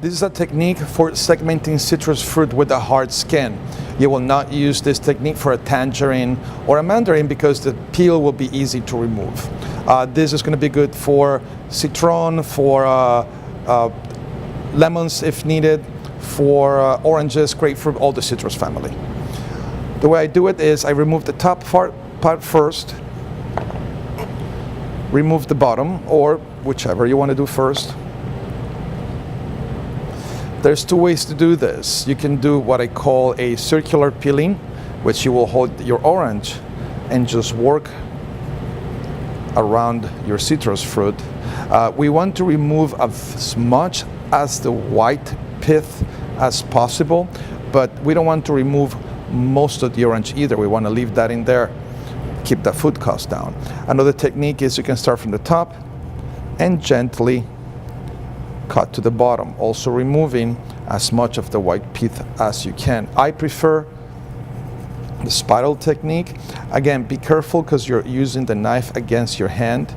This is a technique for segmenting citrus fruit with a hard skin. You will not use this technique for a tangerine or a mandarin because the peel will be easy to remove. This is going to be good for citron, for lemons if needed, for oranges, grapefruit, all the citrus family. The way I do it is I remove the top part first, remove the bottom, or whichever you want to do first. There's two ways to do this. You can do what I call a circular peeling, which you will hold your orange and just work around your citrus fruit. We want to remove as much as the white pith as possible, but we don't want to remove most of the orange either. We want to leave that in there, keep the food cost down. Another technique is you can start from the top and gently cut to the bottom, also removing as much of the white pith as you can. I prefer the spiral technique. Again, be careful because you're using the knife against your hand,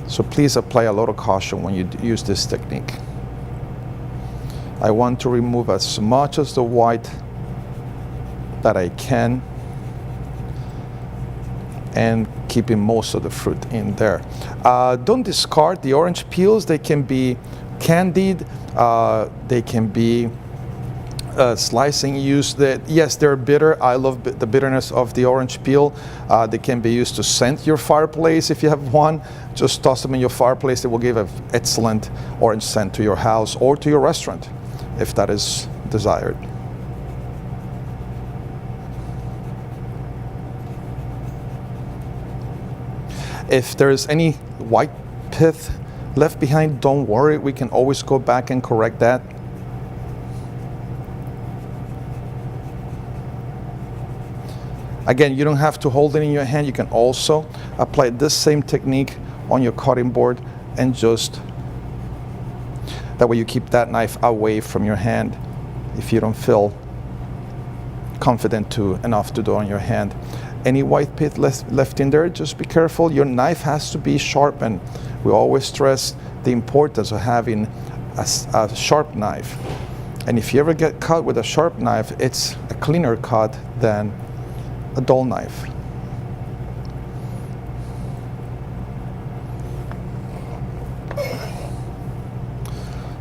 so please apply a lot of caution when you use this technique. I want to remove as much of the white that I can and keeping most of the fruit in there. Don't discard the orange peels. They can be candied, they can be slicing used. Yes, they're bitter. I love the bitterness of the orange peel. They can be used to scent your fireplace if you have one. Just toss them in your fireplace. They will give an excellent orange scent to your house or to your restaurant if that is desired. If there's any white pith left behind, don't worry, we can always go back and correct that. Again, you don't have to hold it in your hand. You can also apply this same technique on your cutting board and just, that way you keep that knife away from your hand if you don't feel confident enough to do it on your hand. Any white pith left in there, just be careful. Your knife has to be sharpened. We always stress the importance of having a sharp knife. And if you ever get cut with a sharp knife, it's a cleaner cut than a dull knife.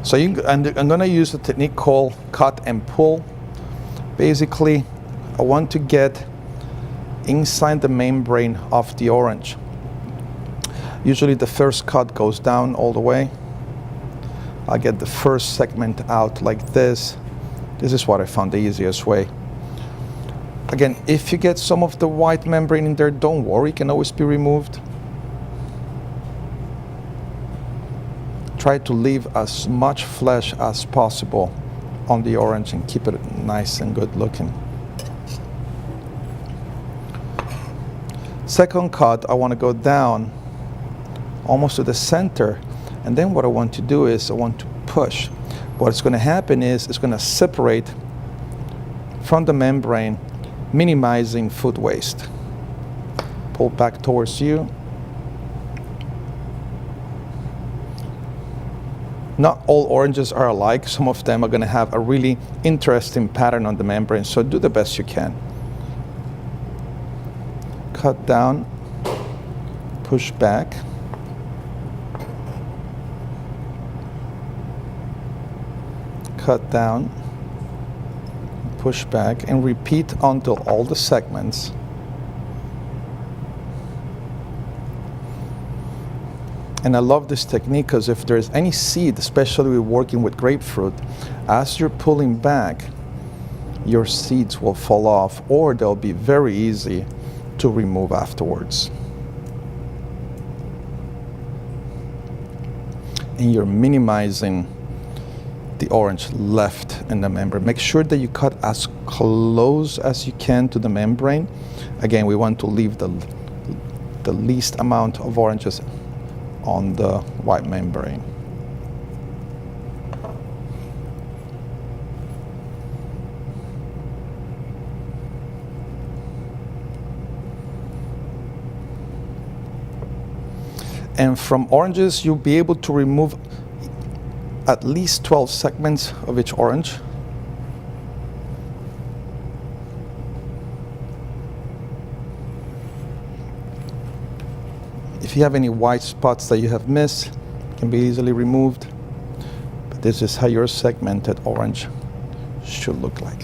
So I'm going to use a technique called cut and pull. Basically, I want to get inside the membrane of the orange. Usually the first cut goes down all the way. I get the first segment out like this. This is what I found the easiest way. Again, if you get some of the white membrane in there, don't worry, it can always be removed. Try to leave as much flesh as possible on the orange and keep it nice and good looking. Second cut, I want to go down almost to the center, and then what I want to do is I want to push. What's going to happen is it's going to separate from the membrane, minimizing food waste. Pull back towards you. Not all oranges are alike. Some of them are going to have a really interesting pattern on the membrane, so do the best you can. Cut down, push back. Cut down, push back, and repeat until all the segments. And I love this technique because if there's any seed, especially when working with grapefruit, as you're pulling back, your seeds will fall off, or they'll be very easy to remove afterwards. And you're minimizing the orange left in the membrane. Make sure that you cut as close as you can to the membrane. Again, we want to leave the least amount of oranges on the white membrane. And from oranges, you'll be able to remove at least 12 segments of each orange. If you have any white spots that you have missed, it can be easily removed. But this is how your segmented orange should look like.